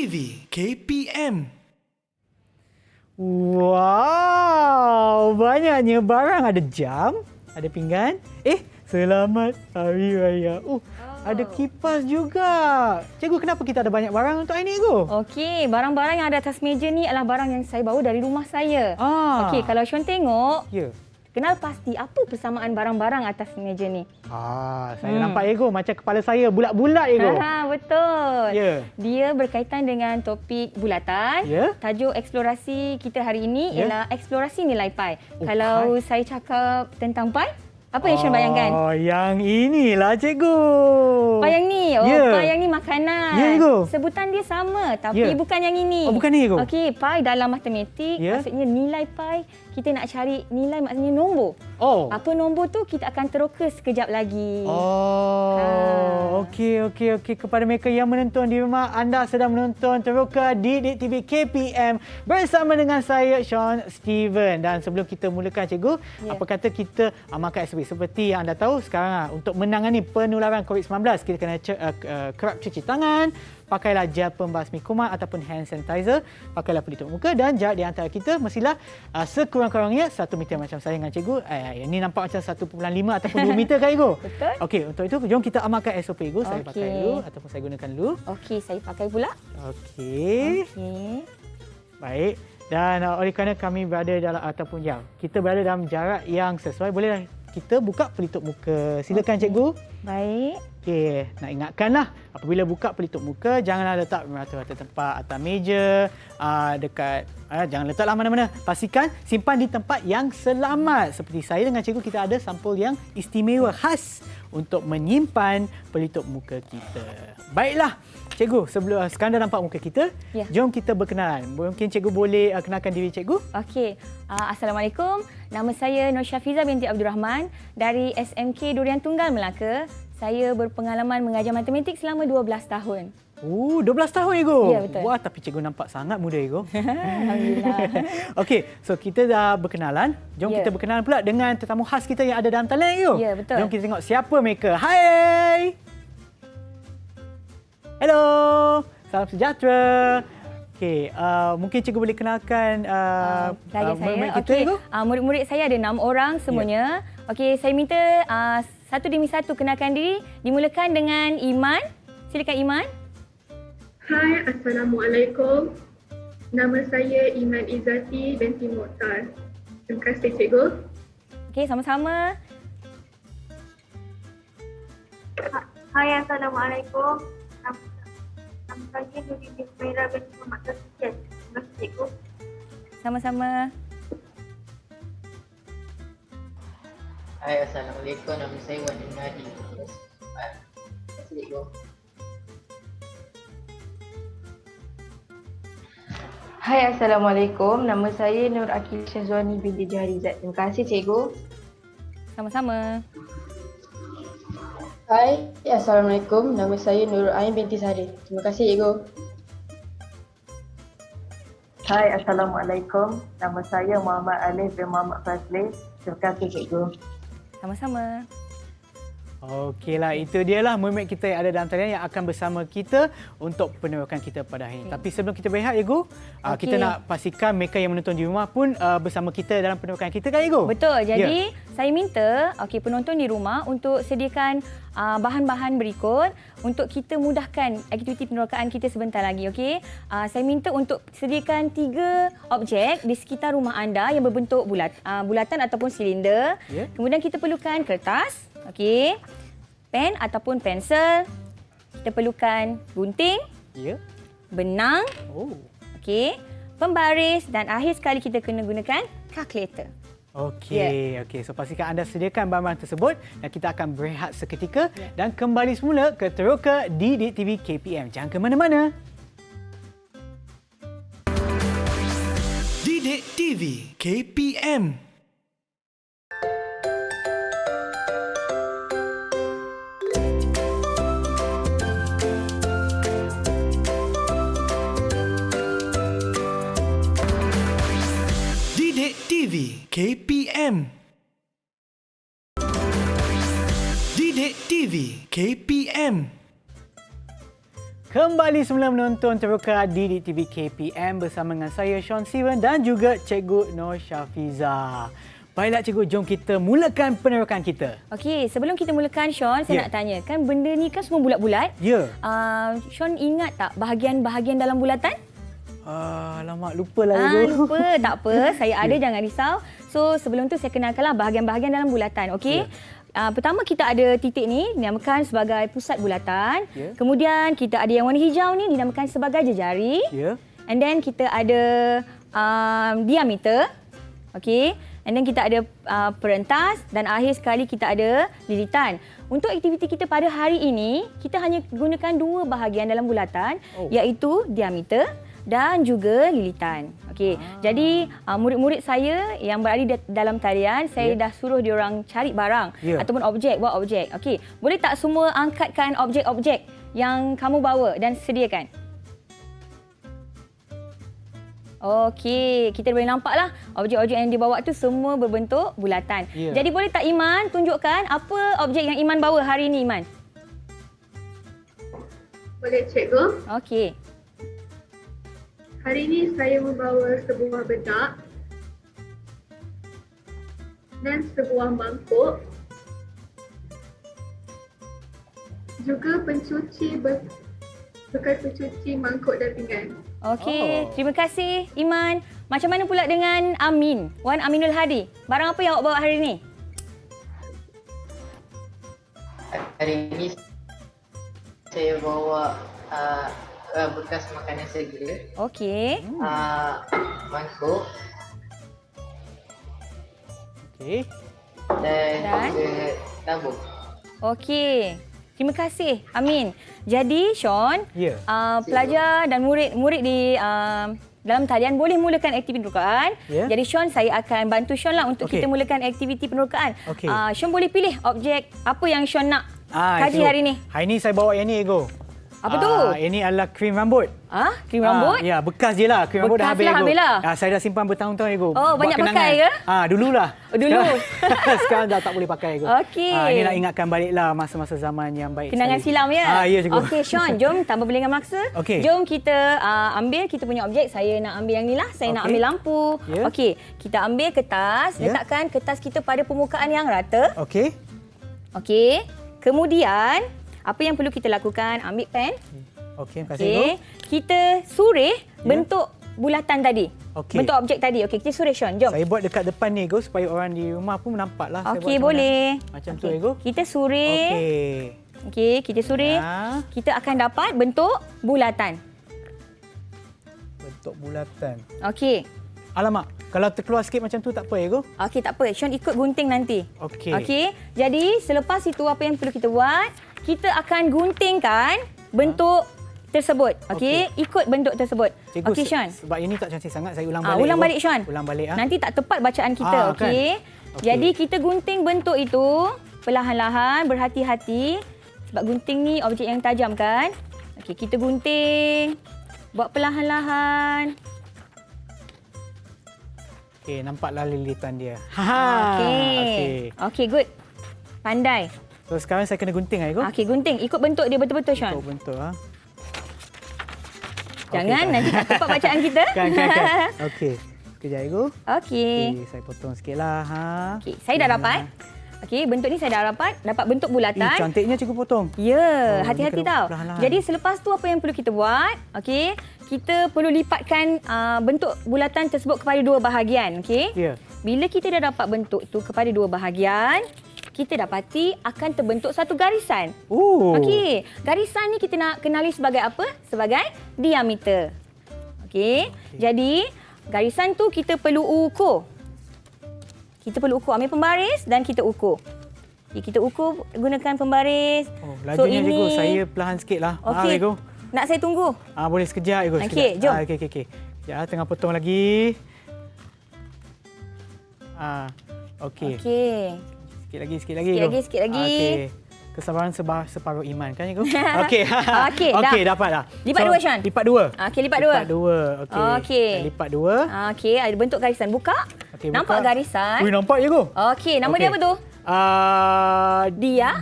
TV KPM. Wow, banyaknya barang. Ada jam, ada pinggan. Selamat Hari Raya. Ada kipas juga. Cikgu, kenapa kita ada banyak barang untuk hari ni, Cikgu? Okey, barang-barang yang ada atas meja ni adalah barang yang saya bawa dari rumah saya. Okey, kalau Syon tengok, Ya. kenal pasti apa persamaan barang-barang atas meja ni? Saya nampak, Cikgu, macam kepala saya bulat-bulat, Cikgu. Betul. Ya. Dia berkaitan dengan topik bulatan. Ya. Tajuk eksplorasi kita hari ini ialah eksplorasi nilai pi. Kalau pi. saya cakap tentang pi, apa yang Syon bayangkan? Oh, yang inilah, Cikgu. Pi yang ni. Pi yang ni makanan. Ya, Cikgu. Sebutan dia sama tapi bukan yang ini. Oh, bukan ni, Cikgu. Okey, pi dalam matematik maksudnya nilai pi. Kita nak cari nilai maksudnya nombor. Apa nombor tu kita akan teroka sekejap lagi. Okey. Kepada mereka yang menonton di rumah, anda sedang menonton Teroka Didik TV KPM bersama dengan saya, Sean Steven. Dan sebelum kita mulakan, Cikgu, apa kata kita amalkan SOP. Seperti yang anda tahu sekarang, untuk menangani penularan COVID-19, kita kena kerap cuci tangan, pakailah gel pembasmi kuman ataupun hand sanitizer, pakailah pelitup muka dan jarak di antara kita mestilah sekurang-kurangnya 1 meter macam saya dengan Cikgu. Ini nampak macam 1.5 ataupun 2 meter kan, Cikgu? Betul. Okey, untuk itu jom kita amalkan SOP, Cikgu. Saya pakai dulu ataupun saya gunakan dulu. Okey, saya pakai pula. Okey. Baik. Dan oleh kerana kami berada dalam ataupun kita berada dalam jarak yang sesuai, bolehlah kita buka pelitup muka. Silakan, Cikgu. Baik. Okey, nak ingatkanlah apabila buka pelitup muka, janganlah letak merata-rata tempat atas meja, dekat jangan letaklah mana-mana. Pastikan simpan di tempat yang selamat. Seperti saya dengan Cikgu, kita ada sampul yang istimewa khas untuk menyimpan pelitup muka kita. Baiklah, Cikgu, sekarang dah nampak muka kita. Jom kita berkenalan. Mungkin Cikgu boleh kenalkan diri Cikgu? Okey. Assalamualaikum. Nama saya Nur Syafiza binti Abdul Rahman dari SMK Durian Tunggal, Melaka. Saya berpengalaman mengajar matematik selama 12 tahun. 12 tahun, Cikgu? Ya, betul. Wah, tapi Cikgu nampak sangat muda, Cikgu. Alhamdulillah. Okey, so kita dah berkenalan. Jom kita berkenalan pula dengan tetamu khas kita yang ada dalam talian, Cikgu. Ya, betul. Jom kita tengok siapa mereka. Hai! Hello! Salam sejahtera. Okey, mungkin Cikgu boleh kenalkan murid-murid kita, Cikgu? Murid-murid saya ada 6 orang semuanya. Okey, saya minta satu demi satu kenalkan diri. Dimulakan dengan Iman. Silakan, Iman. Hai, Assalamualaikum. Nama saya Iman Izzati binti Mokhtar. Terima kasih, Cikgu. Okey, sama-sama. Hai, Assalamualaikum. Nama saya Nuri bin Humaira binti Muhammad Tasfian. Terima kasih, Cikgu. Sama-sama. Hai, Assalamualaikum. Nama saya Wan Nadi. Terima kasih, Cikgu. Hai, Assalamualaikum. Nama saya Nur Akil Syazwani binti Jaharizat. Terima kasih, Cikgu. Sama-sama. Hai, Assalamualaikum. Nama saya Nurul Ain binti Sari. Terima kasih, Cikgu. Hai, Assalamualaikum. Nama saya Muhammad Alif bin Muhammad Fazli. Terima kasih, Cikgu. Sama-sama. Okeylah, itu dialah murid-murid kita yang ada dalam talian yang akan bersama kita untuk penerokan kita pada hari ini. Tapi sebelum kita berehat, Cikgu, kita nak pastikan mereka yang menonton di rumah pun bersama kita dalam penerokan kita, kan, Cikgu? Betul. Jadi saya minta penonton di rumah untuk sediakan bahan-bahan berikut untuk kita mudahkan aktiviti penerokaan kita sebentar lagi. Okey. Saya minta untuk sediakan 3 objek di sekitar rumah anda yang berbentuk bulatan ataupun silinder. Kemudian kita perlukan kertas, okey, pen ataupun pensel. Kita perlukan gunting, benang, okey, pembaris dan akhir sekali kita kena gunakan kalkulator. Okey. So pastikan anda sediakan bahan-bahan tersebut dan kita akan berehat seketika dan kembali semula ke Teroka Didik TV KPM. Jangan ke mana-mana. Didik TV KPM. Didik TV KPM. Didik TV KPM. Kembali semula menonton Teroka di TV KPM bersama dengan saya Sean Steven dan juga Cikgu Nur Syafiza. Baiklah Cikgu, jom kita mulakan penerokan kita. Okey, sebelum kita mulakan Sean, saya Ya. nak tanya, kan benda ni kan semua bulat-bulat? Ya. Sean ingat tak bahagian-bahagian dalam bulatan? Alamak, lupalah Cikgu. Lupa, tak apa. Saya ada, jangan risau. So, sebelum tu saya kenalkanlah bahagian-bahagian dalam bulatan, okey? Pertama kita ada titik ni dinamakan sebagai pusat bulatan. Ya. Kemudian kita ada yang warna hijau ni dinamakan sebagai jejari. Ya. And then kita ada diameter. Okey. And then kita ada perentas dan akhir sekali kita ada lilitan. Untuk aktiviti kita pada hari ini, kita hanya gunakan dua bahagian dalam bulatan iaitu diameter dan juga lilitan. Okey. Jadi murid-murid saya yang berada dalam talian, saya dah suruh diorang cari barang ataupun objek, buat objek. Okey. Boleh tak semua angkatkan objek-objek yang kamu bawa dan sediakan? Okey, kita boleh nampaklah objek-objek yang dibawa tu semua berbentuk bulatan. Jadi boleh tak Iman tunjukkan apa objek yang Iman bawa hari ini, Iman? Boleh cikgu. Okey. Hari ini saya membawa sebuah bedak dan sebuah mangkuk. Juga pencuci bekas pencuci mangkuk dan pinggan. Okey, terima kasih Iman. Macam mana pula dengan Amin? Wan Aminul Hadi. Barang apa yang awak bawa hari ini? Hari ini saya bawa bekas makanan segera, Okey. mangkuk Okey. dan juga tabung. Okey. Terima kasih Amin. Jadi Sean, Ya. pelajar dan murid di dalam talian boleh mulakan aktiviti penerokaan. Ya. Jadi Sean, saya akan bantu Sean lah untuk Okey. kita mulakan aktiviti penerokaan. Okey. Sean boleh pilih objek apa yang Sean nak kaji Cikgu. hari ni. Hari ni saya bawa yang ni, Ego. Apa tu? Ini adalah krim rambut. Krim rambut? Ya, bekas je lah. Krim rambut dah Bekas habis, lah, Ego. habis lah. Saya dah simpan bertahun-tahun, Ego. Oh, Buat banyak kenangan. pakai ke? Dululah. Dulu. Sekarang dah tak boleh pakai, Ego. Okey. Ini nak ingatkan baliklah masa-masa zaman yang baik. Kenangan sekali. silam ya? Ya, Cikgu. Okey Sean, jom tanpa berlengah mangsa. Okey. Jom kita ambil kita punya objek. Saya nak ambil yang ni lah. Saya nak Okey. ambil lampu. Ya. Okey, kita ambil kertas. Ya. Letakkan kertas kita pada permukaan yang rata. Okey. Okey. Kemudian, apa yang perlu kita lakukan? Ambil pen. Okey, terima kasih, Okey. Ego. Kita surih bentuk bulatan tadi. Okey. Bentuk objek tadi. Okey, kita surih Sean. Jom. Saya buat dekat depan ni, Ego, supaya orang di rumah pun nampaklah. saya Okey, buat macam boleh. mana. Macam tu, Okey. Ego. Kita surih. Okey. Okey, kita surih. Ya. Kita akan dapat bentuk bulatan. Bentuk bulatan. Okey. Alamak, kalau terkeluar sikit macam tu tak apa, Ego? Okey, tak apa. Sean ikut gunting nanti. Okey. Okey. Jadi, selepas itu apa yang perlu kita buat? Kita akan guntingkan bentuk tersebut. Okey, ikut bentuk tersebut. Cikgu, Okey, Sean. sebab ini tak cantik sangat, saya ulang balik. Ulang Ego. balik, Sean. Ulang balik. Nanti tak tepat bacaan kita. Kan? Okey. Okey. Jadi, kita gunting bentuk itu perlahan-lahan, berhati-hati. Sebab gunting ni objek yang tajam kan? Okey, kita gunting. Buat perlahan-lahan. Okey, nampaklah lilitan dia. Okey. Okey, good. Pandai. So sekarang saya kena gunting, Ego? Okey, gunting. Ikut bentuk dia betul-betul, Sean. Ikut bentuk. Jangan, Okey, nanti tak tepat bacaan kita. Kan. Okey. Sekejap, Ego. Okey. Okey, saya potong sikitlah. Okey, saya dah dapat. Okey, bentuk ni saya dah dapat bentuk bulatan. Cantiknya cikgu potong. Ya, Oh, hati-hati ni kena tau. perlahan-lahan. Jadi selepas tu apa yang perlu kita buat? Okey, kita perlu lipatkan bentuk bulatan tersebut kepada dua bahagian, okey? Ya. Bila kita dah dapat bentuk tu kepada dua bahagian, kita dapati akan terbentuk satu garisan. Okey, garisan ni kita nak kenali sebagai apa? Sebagai diameter. Okey. Jadi, garisan tu kita perlu ukur. Kita perlu ukur, ambil pembaris dan kita ukur. Okay, kita ukur gunakan pembaris. Lajunya cikgu, saya perlahan sikitlah. Okey. Cikgu. Nak saya tunggu? Boleh sekejap, cikgu. Okey, jom. Okey. Ya, tengah potong lagi. Okey. Okey. Sikit lagi. Sikit lagi. Okey. Kesabaran separuh iman kan, cikgu? Okey. Okey, Okey, dapat dah. Lipat dua, Sean. Lipat dua. Okey, lipat dua. Lipat dua. Okey. Okey. Saya lipat dua. Okey, ada bentuk garisan. Buka. Okey, Nampak buka. garisan? Ui, nampak, cikgu? Okey, nama dia apa tu?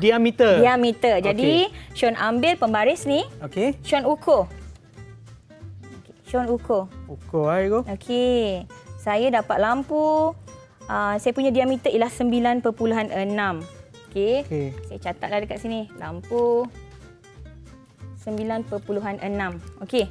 Diameter. Diameter. Jadi, Sean ambil pembaris ni. Okey. Sean ukur. Sean ukur. Ukur Ego. Okey. Saya dapat lampu. Saya punya diameter ialah 9.6. Okey. Okey. Saya catatlah dekat sini. Lampu 9.6. Okey.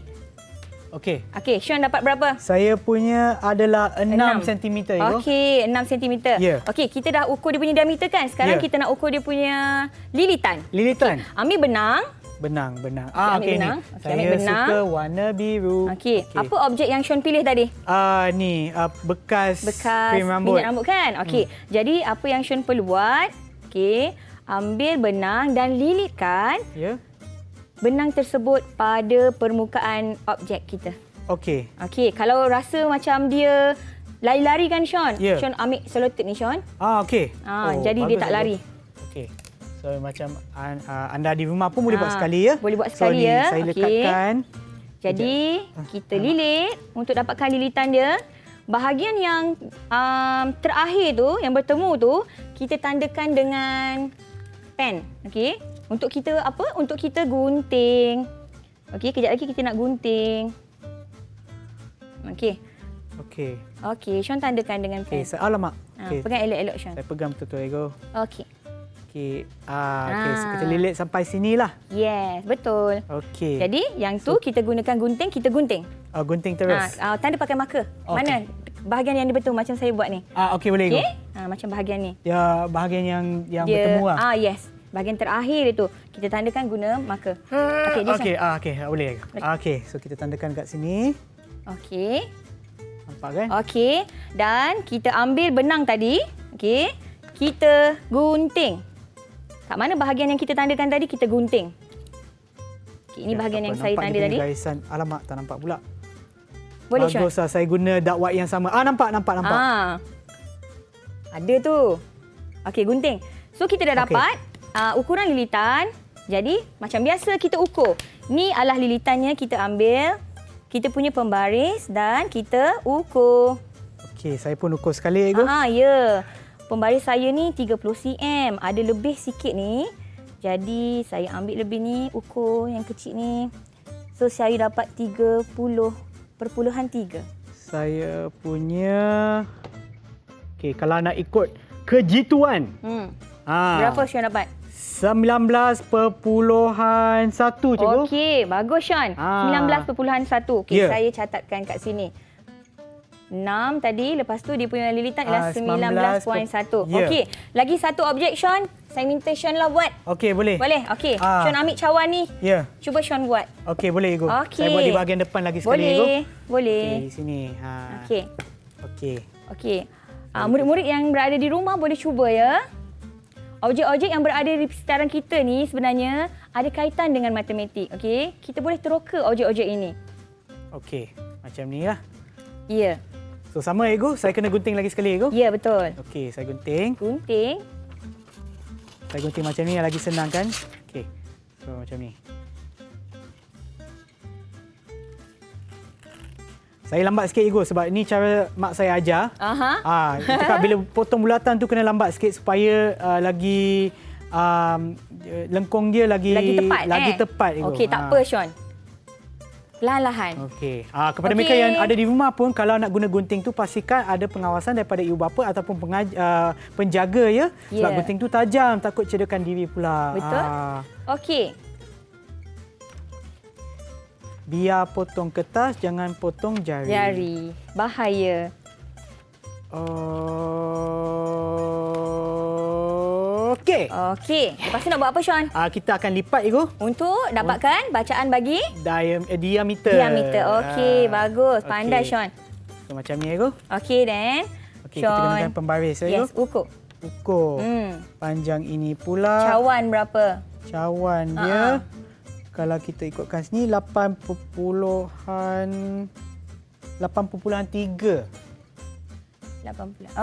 Okey. Okey, Sean dapat berapa? Saya punya adalah 6 cm Ego. Okey, 6 cm. Ya. Okey, kita dah ukur dia punya diameter kan? Sekarang kita nak ukur dia punya lilitan. Lilitan. Ambil benang. Benang. ambil Okey benang. ni. Okey, Saya ambil benang. suka warna biru. Okey, apa objek yang Sean pilih tadi? Ni bekas krim rambut. minyak rambut kan? Okey. Jadi apa yang Sean perlu buat? Okey, ambil benang dan lilitkan Ya. benang tersebut pada permukaan objek kita. Okey. Okey, kalau rasa macam dia lari-lari kan Sean? Ya. Sean ambil selotip ni Sean. Okey. Jadi dia bagus, tak lari. Okey. So macam anda di rumah pun boleh buat sekali ya. Boleh buat sekali so, ya. Saya Okey. lekatkan. Jadi kita lilit untuk dapatkan lilitan dia. Bahagian yang terakhir tu, yang bertemu tu, kita tandakan dengan pen. Okey. Untuk kita apa? Untuk kita gunting. Okey, kejap lagi kita nak gunting. Okey. Okey. Okey, Sean tandakan dengan pen. Okey, alamak. Okey. Pegang elok-elok Sean. Saya pegang betul-betul Ego. Okey. Okey. Okey, so kita lilit sampai sinilah. Yes, betul. Okey. Jadi yang tu kita gunakan gunting, kita gunting. Gunting terus. Tanda pakai marker. Mana bahagian yang dia betul macam saya buat ni. Okey, boleh Ego. Okey. Macam bahagian ni. Ya, bahagian yang Dia, bertemu lah. Yes. Bahagian terakhir itu kita tandakan guna marker. Okey, Okey, okey, boleh. Okey, so kita tandakan kat sini. Okey. Nampak kan? Okey. Dan kita ambil benang tadi. Okey. Kita gunting. Kat mana bahagian yang kita tandakan tadi, kita gunting. Okey, ini bahagian yang saya tanda tadi. Garisan. Alamak, tak nampak pula. Boleh, Sean? Bagus lah, saya guna dark white yang sama. Nampak. Ada tu. Okey, gunting. So, kita dah dapat ukuran lilitan. Jadi, macam biasa kita ukur. Ni adalah lilitannya, kita ambil. Kita punya pembaris dan kita ukur. Okey, saya pun ukur sekali, Ego. Ya. Pembaris saya ni 30 cm. Ada lebih sikit ni. Jadi, saya ambil lebih ni, ukur yang kecil ni. So, saya dapat 30.3. Saya punya... Okey, kalau nak ikut kejituan. Berapa Sean dapat? 19.1, cikgu. Okey, bagus Sean. 19.1. Okey, saya catatkan kat sini. 6 tadi, lepas tu dia punya lilitan ialah 19.1. Okey, lagi satu objek Sean. Saya minta Sean lah buat. Okey, boleh. Boleh? Okey. Sean ambil cawan ni. Ya. Cuba Sean buat. Okey, boleh Ego. Okey. Saya buat di bahagian depan lagi sekali, Ego. Boleh. Okey, sini. Okey. Okey. Murid-murid yang berada di rumah boleh cuba ya. Objek-objek yang berada di sekitaran kita ni sebenarnya ada kaitan dengan matematik. Okey, kita boleh teroka objek-objek ini. Okey, macam ni lah. Ya. So sama Ego, saya kena gunting lagi sekali Ego. Ya, betul. Okey, saya gunting. Gunting. Saya gunting macam ni lagi senang kan? Okey. So macam ni. Saya lambat sikit Ego sebab ni cara mak saya ajar. Cakap bila potong bulatan tu kena lambat sikit supaya lagi lengkung dia lagi tepat Ego. Okey, tak apa Sean. Perlahan-lahan. Okey. Kepada mereka yang ada di rumah pun kalau nak guna gunting tu pastikan ada pengawasan daripada ibu bapa ataupun penjaga ya. Sebab gunting tu tajam, takut cederakan diri pula. Betul. Okey. Biar potong kertas, jangan potong jari. Bahaya. Okey. Lepas tu nak buat apa Sean? Kita akan lipat Ego. Untuk dapatkan bacaan bagi? Diameter. Okey, bagus. Pandai Sean. So macam ni Ego. Okey then. Okey, kita gunakan pembaris Ego. Yes, ukur. Panjang ini pula. Cawan berapa? Cawan dia. Kalau kita ikutkan sini 8.3. 80.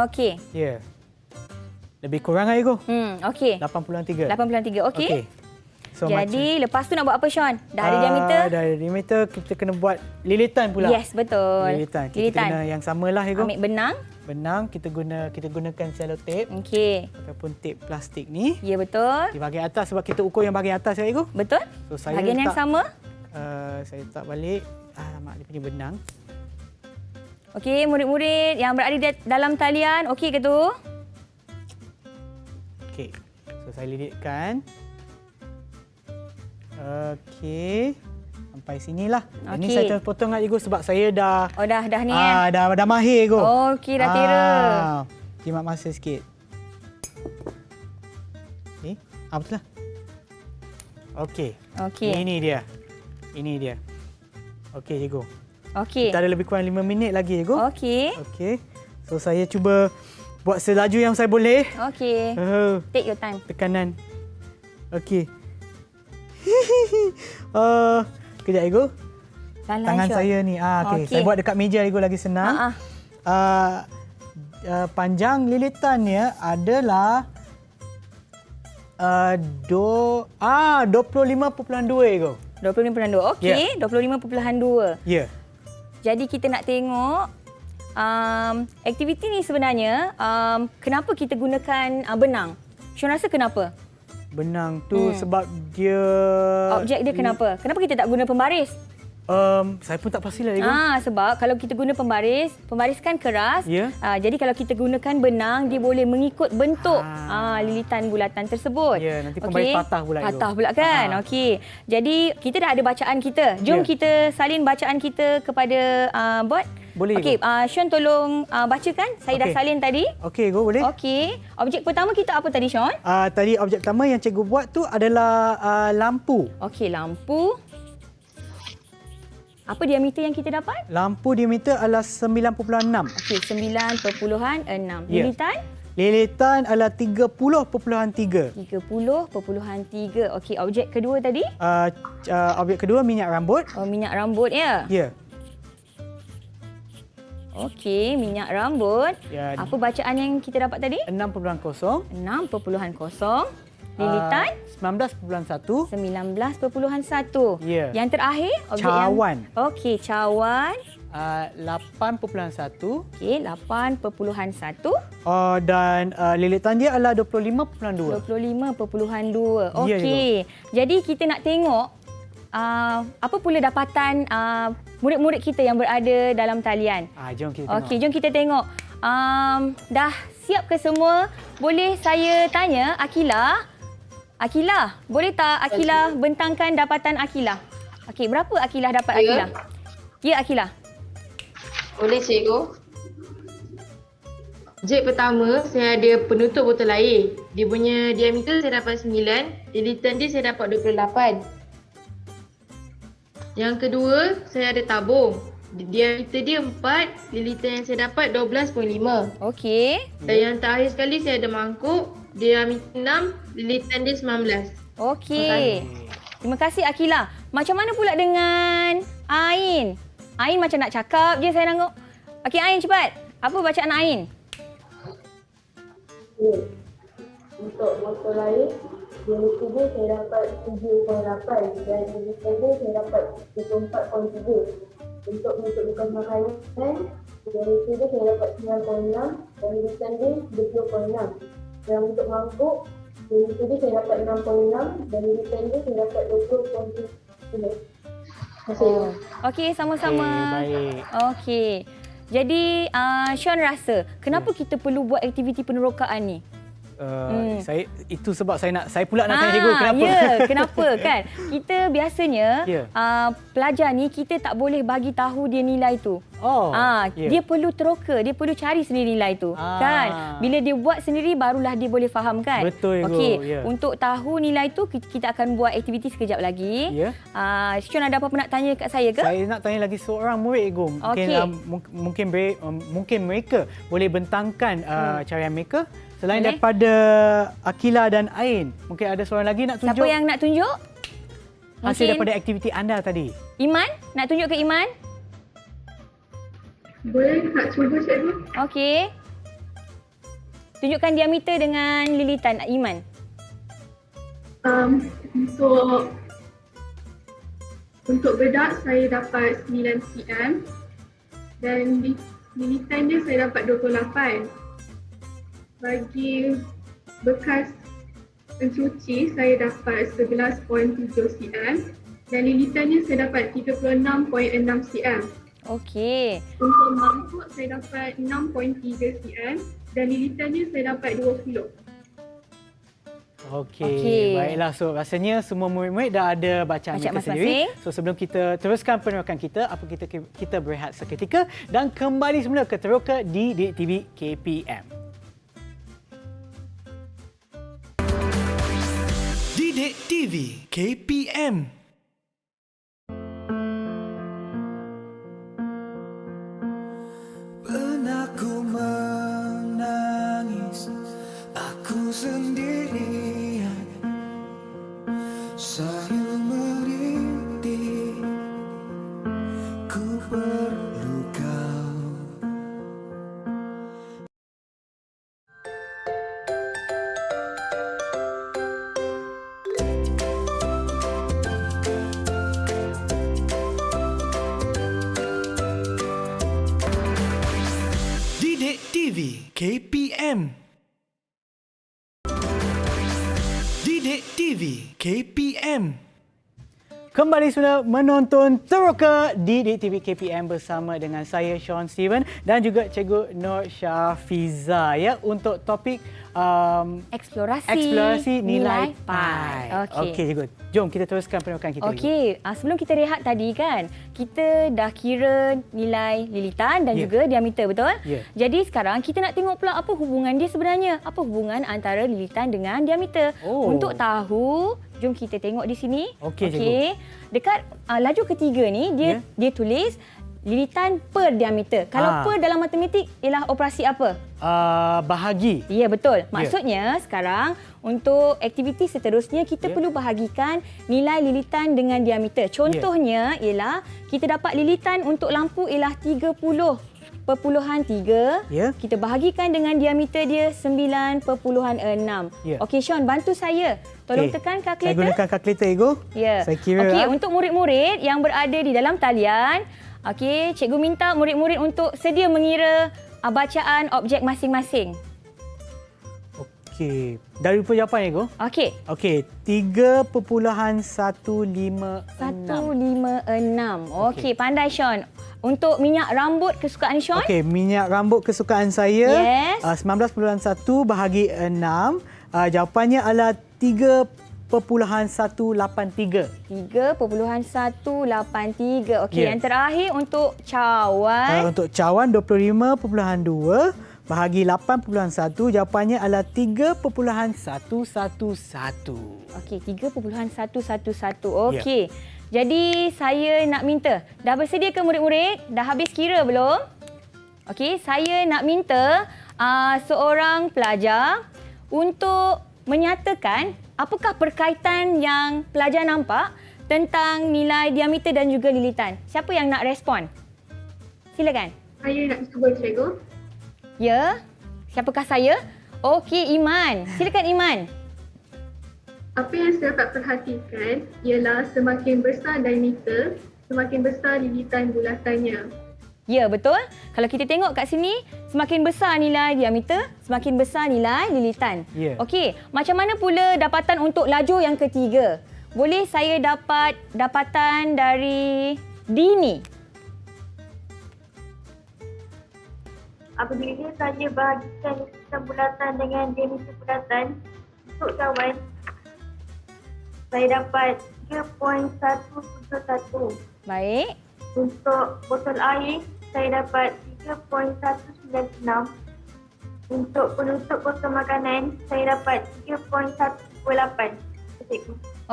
Okey. Ya. Lebih kurang lah Ego. Okey. 8.3. 8.3. Okey. So, jadi lepas tu nak buat apa Sean? Dah ada diameter? Dah ada diameter, kita kena buat lilitan pula. Yes, betul. Lilitan. Kita kena yang samalah Ego. Ambil benang. benang kita gunakan selotip Okey. ataupun tip plastik ni Ya, betul. di bahagian atas sebab kita ukur yang bahagian atas ya Igu. Betul. So saya Bahagian yang letak, sama. saya letak balik mak dia punya benang. Okey, murid-murid yang berada di dalam talian, okey ke tu? Okey. So saya lilitkan. Okey. Sampai sinilah. Ini Okey. saya terus potong kat Igu sebab saya dah Oh, dah ni ya. dah mahir Igu. Okey, dah tira. Jimat masa sikit. Ni, betul lah. Okey. Okey. Ini dia. Okey, Cikgu. Okey. Kita ada lebih kurang 5 minit lagi, Cikgu. Okey. Okey. So, saya cuba buat selaju yang saya boleh. Okey. Take your time. Tekanan. Okey. Kejap, Cikgu. Tangan Sean. saya ni. Okey. Saya buat dekat meja, Cikgu, lagi senang. Panjang lilitannya adalah 25.2, Cikgu. 25.2. Okey, 25.2. Ya. Jadi kita nak tengok aktiviti ni sebenarnya kenapa kita gunakan benang? Syun rasa kenapa? Benang tu sebab dia... Objek dia kenapa? Kenapa kita tak guna pembaris? Saya pun tak pastilah, Cikgu. Sebab kalau kita guna pembaris kan keras. Ya. Jadi kalau kita gunakan benang, dia boleh mengikut bentuk lilitan bulatan tersebut. Ya, nanti pembaris patah pula, Cikgu. Patah pula kan? Okey. Jadi kita dah ada bacaan kita. Jom kita salin bacaan kita kepada bot. Boleh, Okey, Cikgu. Sean tolong bacakan. Saya dah salin tadi. Okey, Cikgu, boleh? Okey. Objek pertama kita apa tadi, Sean? Tadi objek pertama yang Cikgu buat tu adalah lampu. Okey, lampu. Apa diameter yang kita dapat? Lampu diameter adalah 9.6. Okey, 9.6. Ya. Lilitan? Lilitan adalah 30.3. 30.3. Okey, objek kedua tadi? Objek kedua minyak rambut. Minyak rambut ya? Ya. Okey, minyak rambut. Ya. Apa bacaan yang kita dapat tadi? 6.0. 6.0. Lilitan? 19.1. 19.1. Ya. Yang terakhir? Objek Cawan. Okey, cawan. 8.1. Okey, 8.1. Dan lilitan dia adalah 25.2. 25.2. Ya, Okey. Jadi kita nak tengok apa pula dapatan murid-murid kita yang berada dalam talian. Jom kita tengok. Okey, jom kita tengok. Dah siap ke semua? Boleh saya tanya Akila? Akila, boleh tak Akila bentangkan dapatan Akila? Okey, berapa Akila dapat Akila? Ya, Akila. Boleh cikgu. Objek pertama, saya ada penutup botol air. Dia punya diameter saya dapat 9. Lilitan dia saya dapat 28. Yang kedua, saya ada tabung. Diameter dia 4. Lilitan yang saya dapat 12.5. Okey. Dan yang terakhir sekali, saya ada mangkuk. Diameter 6. Lilitan dia 19. Okey. Terima kasih Akila. Macam mana pula dengan Ain? Ain macam nak cakap je saya tengok. Okey Ain, cepat. Apa bacaan Ain? Untuk botol air, diameter dia saya dapat 7.8 dan lilitan dia saya dapat 24.3. Untuk penutup bekas makanan, diameter dia saya dapat 9.6 dan lilitan dia 20.6. Dan untuk mangkuk, diameter dia saya dapat 6.6 dan lilitan dia saya dapat 20.3. Terima kasih. Okey, sama-sama. Baik. Okey. Jadi Sean rasa kenapa kita perlu buat aktiviti penerokaan ni? Saya itu sebab saya pula nak tanya cikgu kenapa. Ya, kenapa kan? Kita biasanya pelajar ni kita tak boleh bagi tahu dia nilai tu. Dia perlu teroka, dia perlu cari sendiri nilai tu. Kan? Bila dia buat sendiri barulah dia boleh faham kan? Betul, Okey, untuk tahu nilai tu kita akan buat aktiviti sekejap lagi. Ya. Sean ada apa-apa nak tanya kat saya ke? Saya nak tanya lagi seorang murid cikgu. Mungkin mereka boleh bentangkan carian mereka. Selain daripada Akila dan Ain, mungkin ada seorang lagi nak tunjuk. Siapa yang nak tunjuk? Hasil daripada aktiviti anda tadi. Iman? Nak tunjuk ke Iman? Boleh tak cuba cikgu? Okey. Tunjukkan diameter dengan lilitan Iman. Untuk bedak saya dapat 9 cm dan lilitan dia saya dapat 28. Bagi bekas pencuci saya dapat 11.7 cm dan lilitannya saya dapat 36.6 cm. Okey. Untuk mangkuk saya dapat 6.3 cm dan lilitannya saya dapat 20. Okey, baiklah. So rasanya semua murid-murid dah ada bacaan Bacaan mereka sendiri. masing-masing. So sebelum kita teruskan penerokan kita, kita berehat seketika dan kembali semula ke Teroka di Didik TV KPM. Didik TV KPM. Pernah ku menangis, aku sendirian, sambil merintih, ku perlu kau. Didik TV KPM. Didik TV KPM. Kembali sudah menonton Teroka di Didik TV KPM bersama dengan saya Sean Steven dan juga Cikgu Nur Syafiza ya untuk topik eksplorasi nilai pi. Okey cikgu. Jom kita teruskan penerokan kita. Okey, sebelum kita rehat tadi kan, kita dah kira nilai lilitan dan juga diameter, betul? Ya. Jadi sekarang kita nak tengok pula apa hubungan dia sebenarnya. Apa hubungan antara lilitan dengan diameter. Untuk tahu, jom kita tengok di sini. Okey, dekat laju ketiga ni dia tulis lilitan per diameter. Kalau per dalam matematik ialah operasi apa? Bahagi. Ya, betul. Maksudnya sekarang untuk aktiviti seterusnya kita perlu bahagikan nilai lilitan dengan diameter. Contohnya ialah kita dapat lilitan untuk lampu ialah 30.3. Kita bahagikan dengan diameter dia 9.6. Okey Sean, bantu saya. Tolong tekan kalkulator. Saya gunakan kalkulator Ego. Ya. Saya kira. Okey, untuk murid-murid yang berada di dalam talian, okey, cikgu minta murid-murid untuk sedia mengira bacaan objek masing-masing. Okey. Dari jawapan Ego. Okey. Okey, 3.156. 156. Okey, pandai Sean. Untuk minyak rambut kesukaan Sean? Okey, minyak rambut kesukaan saya. Yes. 19.1 bahagi 6. Jawapannya adalah 3.183. 3.183. Okey, yang terakhir untuk cawan. Untuk cawan 25.2 bahagi 8.1. Jawapannya adalah 3.111. Okey, 3.111. Okey. Jadi saya nak minta, dah bersedia ke murid-murid? Dah habis kira belum? Okey, saya nak minta seorang pelajar untuk menyatakan apakah perkaitan yang pelajar nampak tentang nilai diameter dan juga lilitan. Siapa yang nak respon? Silakan. Saya nak cuba cikgu. Ya, siapakah saya? Okey, Iman. Silakan Iman. Apa yang saya dapat perhatikan ialah semakin besar diameter, semakin besar lilitan bulatannya. Ya, betul. Kalau kita tengok kat sini, semakin besar nilai diameter, semakin besar nilai lilitan. Okey, macam mana pula dapatan untuk laju yang ketiga? Boleh saya dapat dapatan dari Dini? Apabila saya bahagikan lilitan bulatan dengan diameter bulatan untuk cawan, saya dapat 3.171. Baik. Untuk botol air, saya dapat 3.196. Untuk penutup botol makanan, saya dapat 3.128.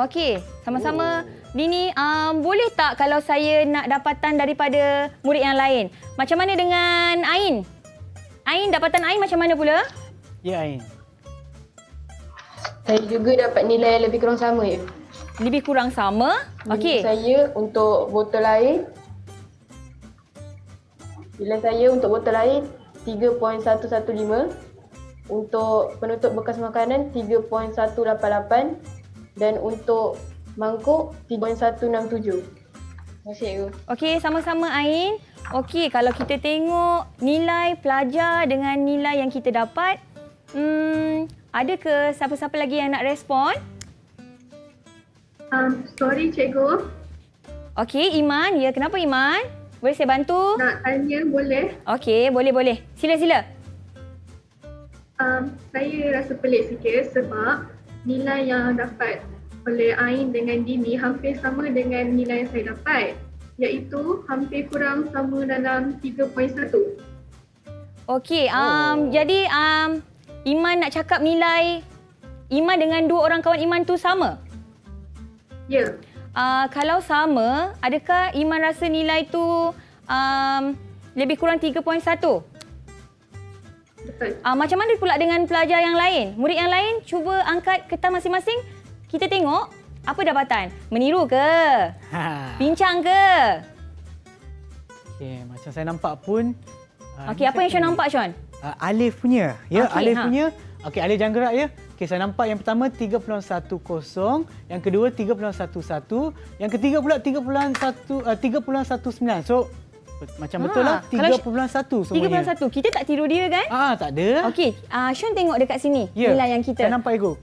Okey, sama-sama. Dini, boleh tak kalau saya nak dapatan daripada murid yang lain? Macam mana dengan Ain? Ain, dapatan Ain macam mana pula? Ya, Ain. Saya juga dapat nilai lebih kurang sama. Lebih kurang sama? Okey. Saya untuk botol air, nilai saya untuk botol air 3.115. Untuk penutup bekas makanan 3.188 dan untuk mangkuk 3.167. Terima kasih. Okey, sama-sama Ain. Okey, kalau kita tengok nilai pelajar dengan nilai yang kita dapat, ada ke siapa-siapa lagi yang nak respon? Sorry cikgu, Okey, Iman. Ya, kenapa Iman? Boleh saya bantu? nak tanya boleh? Okey, boleh. Sila. Saya rasa pelik sikit sebab nilai yang dapat oleh Ain dengan Dini hampir sama dengan nilai yang saya dapat, iaitu hampir kurang sama dalam 3.1. Okey, jadi Iman nak cakap nilai Iman dengan dua orang kawan Iman tu sama? Ya, Kalau sama, adakah Iman rasa nilai tu lebih kurang 3.1? betul. Macam mana pula dengan pelajar yang lain? Murid yang lain, cuba angkat kertas masing-masing. Kita tengok apa dapatan. Meniru ke? Pincang ke? Okey, macam saya nampak pun. Okey, apa yang Sean nampak, Sean? Alif punya. Ya, Okey, Alif ha. punya. Okey, Alif jangan gerak ya. Okey, saya nampak yang pertama 3.10, yang kedua 3.11, yang ketiga pula 3.19. So macam betul lah kalau 3.1 semuanya. 3.1. Kita tak tiru dia kan? Tak ada. Okey, Sean tengok dekat sini Ya, nilai yang kita. Saya nampak Ego.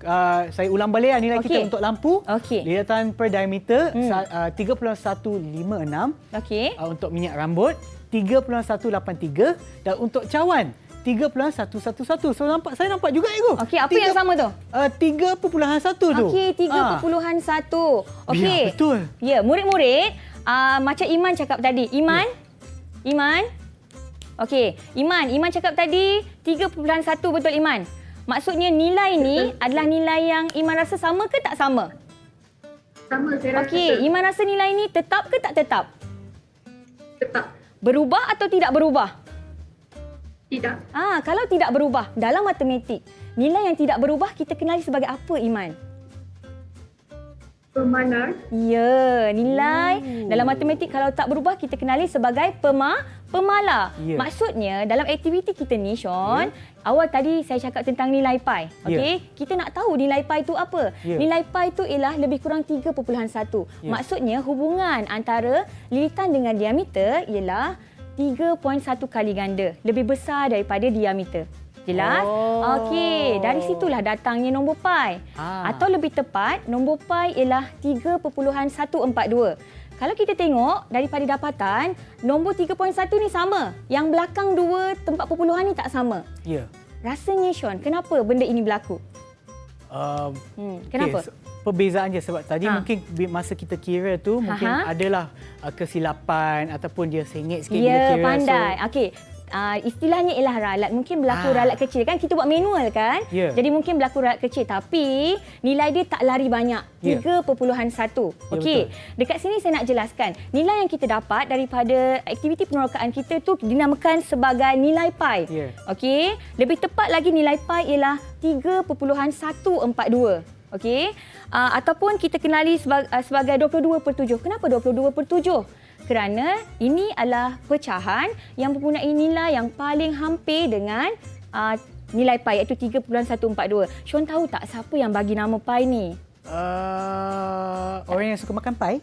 Saya ulang balik nilai Okey. kita untuk lampu. Okey. Lihatan per diameter 3.156. Okey. Untuk minyak rambut 3.183 dan untuk cawan 3.111. So saya nampak juga Ego. Okey, apa yang sama tu? 3.1 tu. Okey, 3.1. Okey. Ya, betul. Ya, murid-murid, macam Iman cakap tadi. Iman? Okey, Iman cakap tadi 3.1 betul Iman. Maksudnya nilai ni adalah nilai yang Iman rasa sama ke tak sama? Sama saya rasa. Okey, Iman rasa nilai ni tetap ke tak tetap? Tetap. Berubah atau tidak berubah? Tidak. Kalau tidak berubah dalam matematik, nilai yang tidak berubah kita kenali sebagai apa Iman? Pemana. Ya, nilai dalam matematik kalau tak berubah kita kenali sebagai pemala. Ya. Maksudnya dalam aktiviti kita ni Sean, awal tadi saya cakap tentang nilai pi. Okey, kita nak tahu nilai pi itu apa? Ya. Nilai pi itu ialah lebih kurang 3.1. Maksudnya hubungan antara lilitan dengan diameter ialah 3.1 kali ganda, lebih besar daripada diameter. Jelas? Okey, dari situlah datangnya nombor pi. Atau lebih tepat, nombor pi ialah 3.142. Kalau kita tengok daripada dapatan, nombor 3.1 ni sama. Yang belakang dua tempat perpuluhan ni tak sama. Ya. Rasanya Sean, kenapa benda ini berlaku? Kenapa? Okay, perbezaan je sebab tadi mungkin masa kita kira tu mungkin adalah kesilapan ataupun dia sengit sikit bila Ya, kira. pandai. Okey. Istilahnya ialah ralat. Mungkin berlaku ralat kecil kan? Kita buat manual kan? Ya. Jadi mungkin berlaku ralat kecil tapi nilai dia tak lari banyak. Ya. 3.1. Okey. Betul. Dekat sini saya nak jelaskan. Nilai yang kita dapat daripada aktiviti penerokaan kita tu dinamakan sebagai nilai pi. Ya. Okey. Lebih tepat lagi nilai pi ialah 3.142. Okey. Ataupun kita kenali sebagai 22/7. Kenapa 22/7? Kerana ini adalah pecahan yang mempunyai nilai yang paling hampir dengan nilai pi iaitu 3.142. Sean tahu tak siapa yang bagi nama pi ni? Orang yang suka makan pai?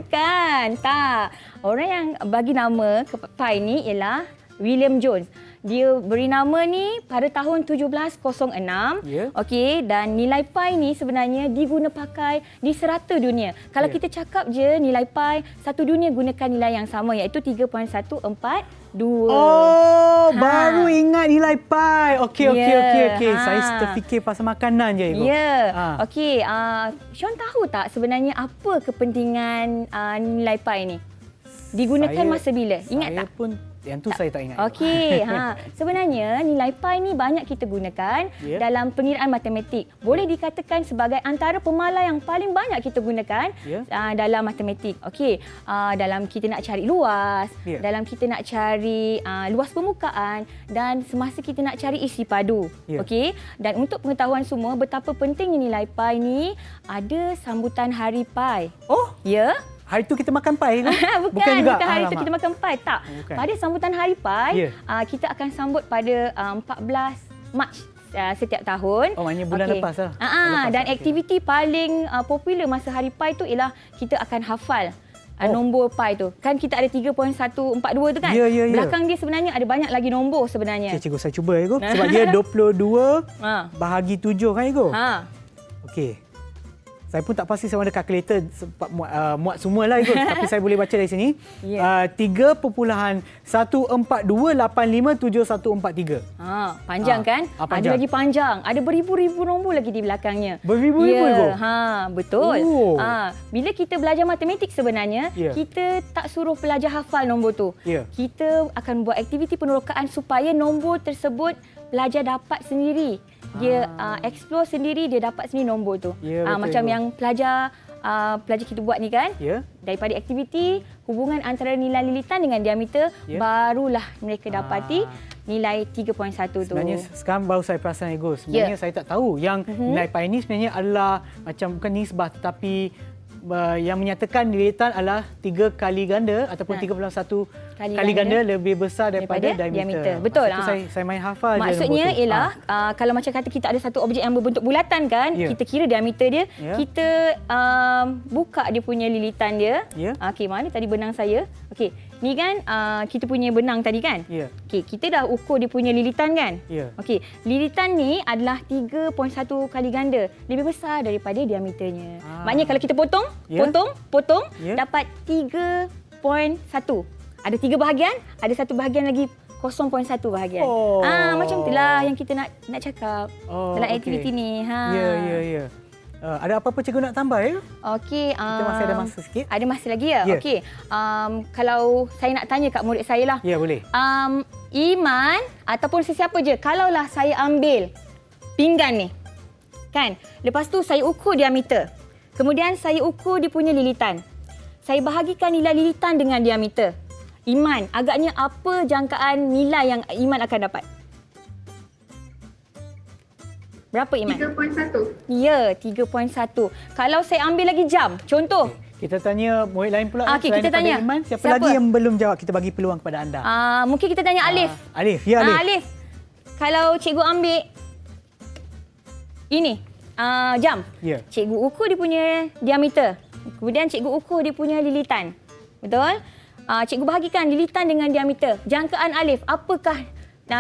Bukan. Tak. Orang yang bagi nama ke pi ni ialah William Jones. Dia beri nama ni pada tahun 1706. Ya. Okey, dan nilai pi ni sebenarnya diguna pakai di serata dunia. Kalau kita cakap je nilai pi, satu dunia gunakan nilai yang sama iaitu 3.142. Baru ingat nilai pai. Okey. Ya, Saya terfikir pasal makanan je Ibu. Ya. Okey, Sean tahu tak sebenarnya apa kepentingan nilai pi ni? Digunakan masa bila? Ingat tak? Saya pun yang tu saya tak ingat. Okey, sebenarnya nilai pi ni banyak kita gunakan dalam pengiraan matematik. Boleh dikatakan sebagai antara pemala yang paling banyak kita gunakan dalam matematik. Okey, dalam kita nak cari luas, dalam kita nak cari luas permukaan dan semasa kita nak cari isi padu. Okey, dan untuk pengetahuan semua betapa pentingnya nilai pi ni, ada sambutan hari pi. Oh, ya. hari tu kita makan pai kan? Bukan juga. hari tu kita makan pai. Tak. Bukan. Pada sambutan hari pai, kita akan sambut pada 14 Mac setiap tahun. Oh, maknanya bulan lepas lah. Dan aktiviti paling popular masa hari pai tu ialah kita akan hafal nombor pi tu. Kan kita ada 3.142 tu kan? Ya, ya, ya. Belakang dia sebenarnya ada banyak lagi nombor sebenarnya. Okey, cikgu saya cuba ya, cikgu. Sebab dia 22 Ha. bahagi 7 kan, cikgu? Ha. Okey. Saya pun tak pasti sama ada kalkulator sempat muat semualah cikgu. Tapi saya boleh baca dari sini. Ya. 3.1857143. Ha, panjang kan? panjang. Ada lagi panjang. Ada beribu-ribu nombor lagi di belakangnya. Beribu-ribu, cikgu? Ha, betul. Oh. Bila kita belajar matematik sebenarnya, Ya. kita tak suruh pelajar hafal nombor tu. Ya. Kita akan buat aktiviti penerokaan supaya nombor tersebut pelajar dapat sendiri. Dia explore sendiri, dia dapat sendiri nombor tu. Ya, betul, macam cikgu. yang pelajar kita buat ni kan. Ya. Daripada aktiviti, hubungan antara nilai lilitan dengan diameter, Ya. barulah mereka dapati nilai 3.1 tu. Sebenarnya sekarang baru saya perasan, cikgu. Sebenarnya saya tak tahu yang nilai pi ni sebenarnya adalah macam bukan nisbah tetapi yang menyatakan lilitan adalah 3 kali ganda ataupun 3.1 kali ganda lebih besar daripada diameter. Betul. Saya main hafal Maksudnya je nombor tu. ialah kalau macam kata kita ada satu objek yang berbentuk bulatan kan, Ya. kita kira diameter dia, Ya. kita buka dia punya lilitan dia. Ya. Okey, mana tadi benang saya? Okey, ni kan kita punya benang tadi kan? Ya. Okey, kita dah ukur dia punya lilitan kan? Ya. Okey, lilitan ni adalah 3.1 kali ganda, lebih besar daripada diameternya. Maknanya kalau kita potong, Ya. potong, Ya. dapat 3.1. Ada 3 bahagian, ada satu bahagian lagi 0.1 bahagian. Oh. Macam itulah yang kita nak cakap dalam okey. aktiviti ni. Ya. Ada apa-apa cikgu nak tambah ya? Okey. Kita masih ada masa sikit. Ada masa lagi ya? Ya. Okey. Kalau saya nak tanya kat murid saya lah. Ya, boleh. Iman ataupun sesiapa je, kalaulah saya ambil pinggan ni, kan? Lepas tu saya ukur diameter. Kemudian saya ukur dia punya lilitan. Saya bahagikan nilai lilitan dengan diameter. Iman, agaknya apa jangkaan nilai yang Iman akan dapat? Berapa Iman? 3.1. Ya, 3.1. Kalau saya ambil lagi jam, contoh. Kita tanya murid lain pula. Okey, selain kita daripada tanya. Iman, siapa Siapa? lagi yang belum jawab? Kita bagi peluang kepada anda. Mungkin kita tanya Alif. Alif, ya Alif. Alif, kalau cikgu ambil ini, jam. Ya. Cikgu ukur dia punya diameter. Kemudian cikgu ukur dia punya lilitan. Betul? Cikgu bahagikan lilitan dengan diameter. Jangkaan Alif, apakah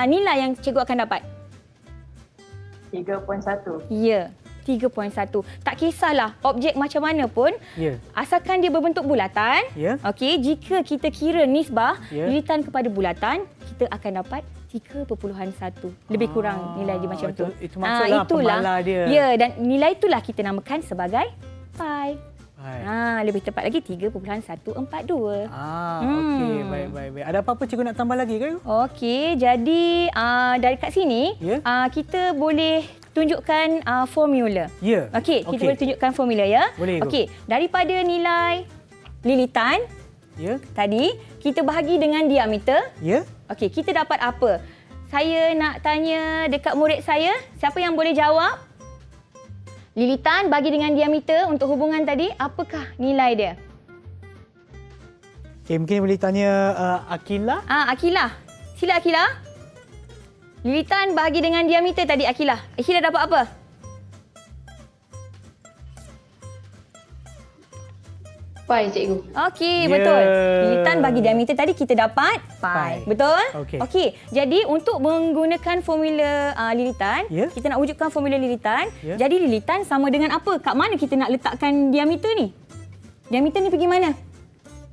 nilai yang cikgu akan dapat? 3.1. Ya, 3.1. Tak kisahlah objek macam mana pun, Ya. asalkan dia berbentuk bulatan. Ya. Okey, jika kita kira nisbah Ya. lilitan kepada bulatan, kita akan dapat 3.1. Lebih kurang nilai dia macam tu. Itu maksudlah pemalar dia. Ya, dan nilai itulah kita namakan sebagai pi. Baik. Lebih tepat lagi 3.142. Okey, baik. Ada apa-apa cikgu nak tambah lagi ke? Okey, jadi dari kat sini Ya. kita boleh tunjukkan formula. Ya. Okey, kita boleh tunjukkan formula ya. Boleh, Ibu. Okey, daripada nilai lilitan Ya. tadi kita bahagi dengan diameter. Ya. Okey, kita dapat apa? Saya nak tanya dekat murid saya, siapa yang boleh jawab? Lilitan bagi dengan diameter untuk hubungan tadi, apakah nilai dia? Okey, mungkin boleh tanya Akila. Akilah. Sila Akilah. Lilitan bahagi dengan diameter tadi Akilah. Akilah dapat apa? Pi, cikgu. Okey, Ya. betul. Lilitan bagi diameter tadi kita dapat pi. Pi. Betul? Okey. Jadi untuk menggunakan formula lilitan, Ya. kita nak wujudkan formula lilitan. Ya. Jadi lilitan sama dengan apa? Kat mana kita nak letakkan diameter ni? Diameter ni pergi mana?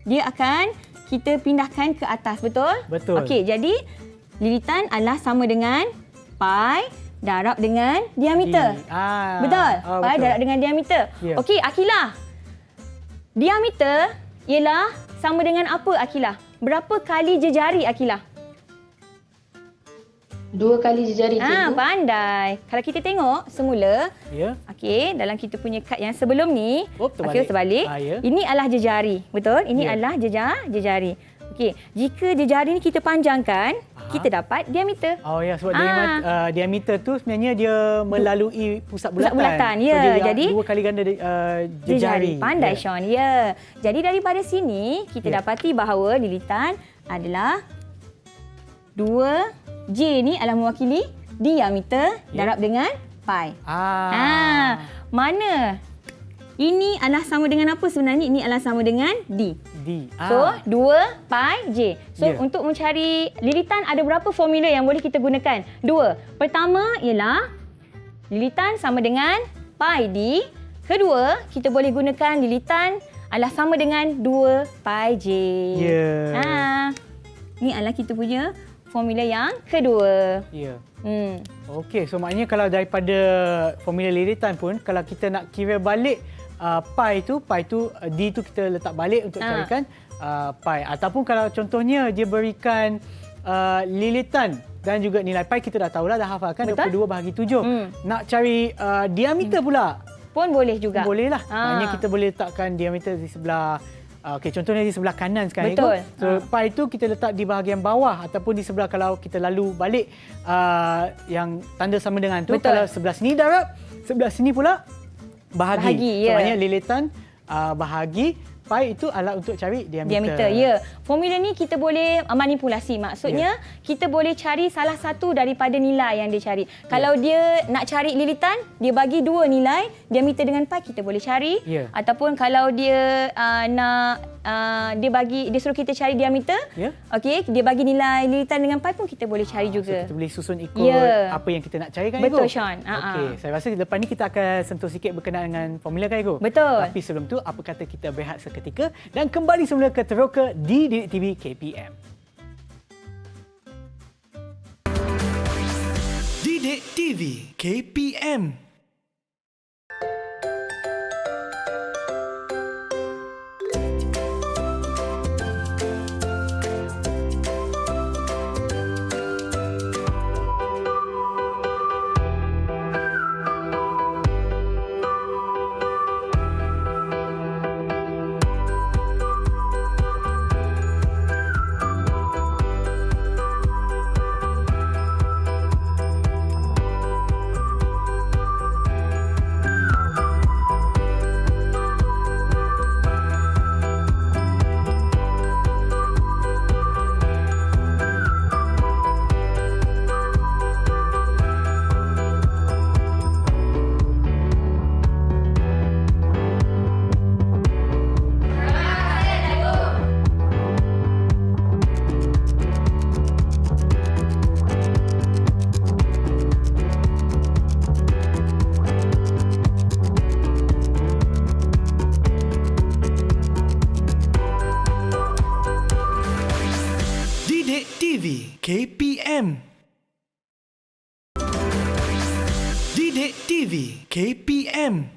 Dia akan kita pindahkan ke atas, betul? Betul. Okey, jadi lilitan adalah sama dengan pi darab dengan diameter. Betul? Pi darab dengan diameter. Ya. Okey, Akilah. Diameter ialah sama dengan apa, Akilah? Berapa kali jejari, Akilah? 2 kali jejari, cikgu. Pandai. Kalau kita tengok semula, Ya. okey, dalam kita punya kad yang sebelum ni, Terbalik. okey, terbalik. Ya. Ini adalah jejari, betul? Ini Ya. adalah jejari. Okey, jika jejari ni kita panjangkan, kita dapat diameter. Ya, sebab diameter tu sebenarnya dia melalui pusat bulatan. Pusat bulatan, ya. So, dia Jadi 2 kali ganda jejari. Pandai, Ya. Sean. Ya. Jadi daripada sini kita dapati bahawa lilitan adalah 2J ni adalah mewakili diameter darab dengan pi. Mana? Ini adalah sama dengan apa sebenarnya? Ini adalah sama dengan D. D. So, 2 pi J. So, Ya. untuk mencari lilitan ada berapa formula yang boleh kita gunakan? 2. Pertama ialah lilitan sama dengan pi D. Kedua, kita boleh gunakan lilitan adalah sama dengan 2 pi J. Ya. Ni adalah kita punya formula yang kedua. Ya. Hmm. Okey, so maknanya kalau daripada formula lilitan pun, kalau kita nak kira balik pi tu D tu kita letak balik untuk carikan pi. Ataupun kalau contohnya dia berikan lilitan dan juga nilai pi, kita dah tahulah, dah hafalkan 22/7. Nak cari diameter pula Pun boleh juga. boleh lah. Maknanya kita boleh letakkan diameter di sebelah okey, contohnya di sebelah kanan sekarang. Betul. So pi tu kita letak di bahagian bawah ataupun di sebelah, kalau kita lalu balik yang tanda sama dengan tu. Betul. Kalau sebelah sini darab, sebelah sini pula bahagi. So ya. maknanya lilitan bahagi pi itu adalah untuk cari diameter. Ya. Formula ni kita boleh manipulasi. Maksudnya kita boleh cari salah satu daripada nilai yang dia cari. Kalau dia nak cari lilitan, dia bagi 2 nilai, diameter dengan pi kita boleh cari. Ya. Ataupun kalau dia nak dia suruh kita cari diameter, okey, dia bagi nilai lilitan dengan pi pun kita boleh cari juga. So kita boleh susun ikut apa yang kita nak cari kan, Betul, Ego? Sean. Okey, saya rasa lepas ni kita akan sentuh sikit berkenaan dengan formula kan, Ego? Betul. Tapi sebelum tu, apa kata kita berehat seketika dan kembali semula ke Teroka di Didik TV KPM. Didik TV KPM. Didik TV KPM. Didik TV KPM.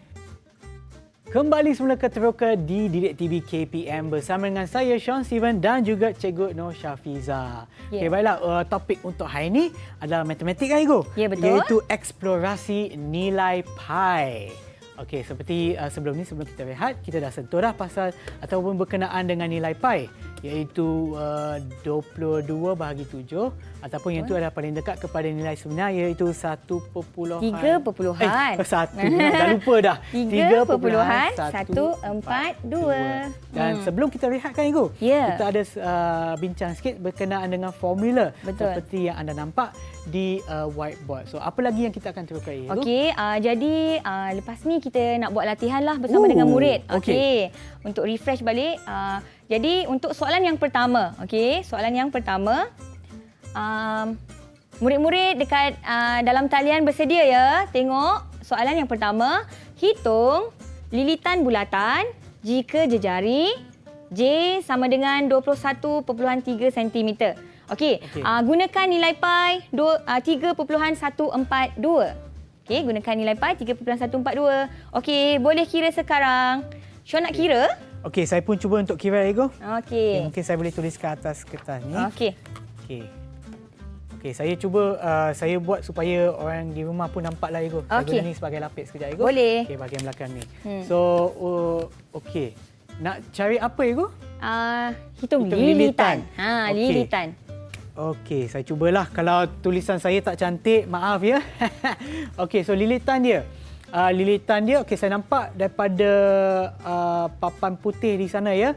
Kembali semula ke Teroka di Didik TV KPM bersama dengan saya Sean Steven dan juga Cikgu Nur Syafiza. Okey, baiklah, topik untuk hari ini adalah matematik kan, Ego? Ya, betul. Iaitu eksplorasi nilai pi. Okey, seperti sebelum kita rehat, kita dah sentuh dah pasal ataupun berkenaan dengan nilai pi, iaitu 22/7 ataupun yang itu adalah paling dekat kepada nilai sebenar, iaitu 1.3. Dah lupa dah. 3.142. Dan sebelum kita rehatkan, Igu, kita ada bincang sikit berkenaan dengan formula. Betul. Seperti yang anda nampak di whiteboard. So, apa lagi yang kita akan teruskan, Igu? Okey, jadi lepas ni kita nak buat latihan lah bersama dengan murid. Okey. Untuk refresh balik. Jadi untuk soalan yang pertama, soalan yang pertama, murid-murid dekat dalam talian bersedia ya. Tengok soalan yang pertama, hitung lilitan bulatan jika jejari J sama dengan 21.3 cm. Okey, gunakan nilai pi 3.142. Okey, gunakan nilai pi 3.142. Okey, boleh kira sekarang. Sean nak kira? Okey, saya pun cuba untuk kira, Ego. Okey. Mungkin saya boleh tulis ke atas kertas ni. Okey. Okey, saya cuba saya buat supaya orang di rumah pun nampaklah, Ego. Saya guna ni sebagai lapis sekejap, Ego. Boleh. Okey, bahagian belakang ni. So, okey. Nak cari apa, Ego? Hitung lilitan. Lilitan. Okey, saya cubalah. Kalau tulisan saya tak cantik, maaf ya. Okey, so lilitan dia. Okey, saya nampak daripada papan putih di sana ya.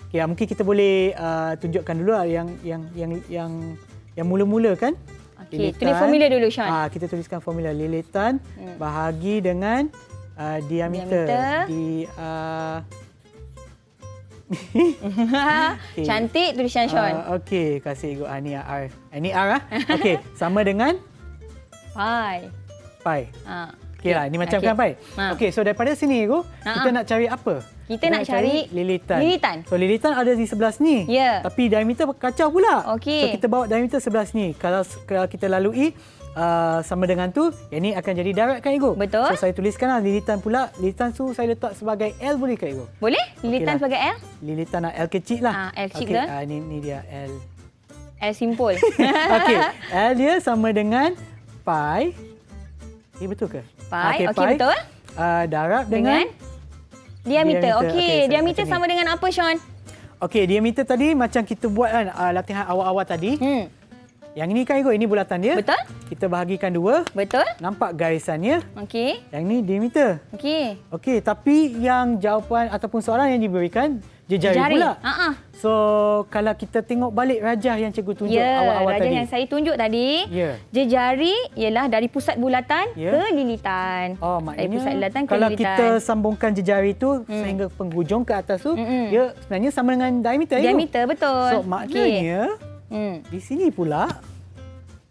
Okey, mungkin kita boleh tunjukkan dulu yang mula-mula kan. Okey, tulis formula dulu, Sean. Kita tuliskan formula lilitan bahagi dengan diameter di Cantik tulisan Sean. Okey, kasih Igu. Ni R. Ini R. Okey, sama dengan Pi. pi. Okey lah, ni macam Okey. kan pi. Ha. Okey, so daripada sini Igu, kita nak cari apa? Kita nak cari lilitan. lilitan. So lilitan ada di sebelah sini. Ya. Tapi diameter kacau pula. Okey. So kita bawa diameter sebelah sini. Kalau kita lalui sama dengan tu, yang ni akan jadi darat kan Igu? Betul. So saya tuliskanlah lilitan pula. Lilitan tu saya letak sebagai L boleh ke Igu? Boleh? Lilitan Okeylah. sebagai L? Lilitan L kecil lah. L kecil Okey, betul. ni dia L. L simpul. Okey, L dia sama dengan pi. Betul ke? Pi, okey betul. Darab dengan Diameter. Okey, Okey, diameter macam sama dengan apa Sean? Okey, diameter tadi macam kita buat kan latihan awal-awal tadi. Yang ini kan Igu, ini bulatan dia. Betul? Kita bahagikan dua. Betul? Nampak garisannya. Okey. Yang ni diameter. Okey. Okey, tapi yang jawapan ataupun soalan yang diberikan jari pula. So, kalau kita tengok balik rajah yang cikgu tunjuk awal-awal rajah tadi. yang saya tunjuk tadi. Ya. Jejari ialah dari pusat bulatan ke lilitan. Oh, Dari pusat maknanya lilatan ke kalau lilitan. kita sambungkan jejari tu sehingga penghujung ke atas tu, dia sebenarnya sama dengan diameter. Diameter, betul. So, maknanya di sini pula,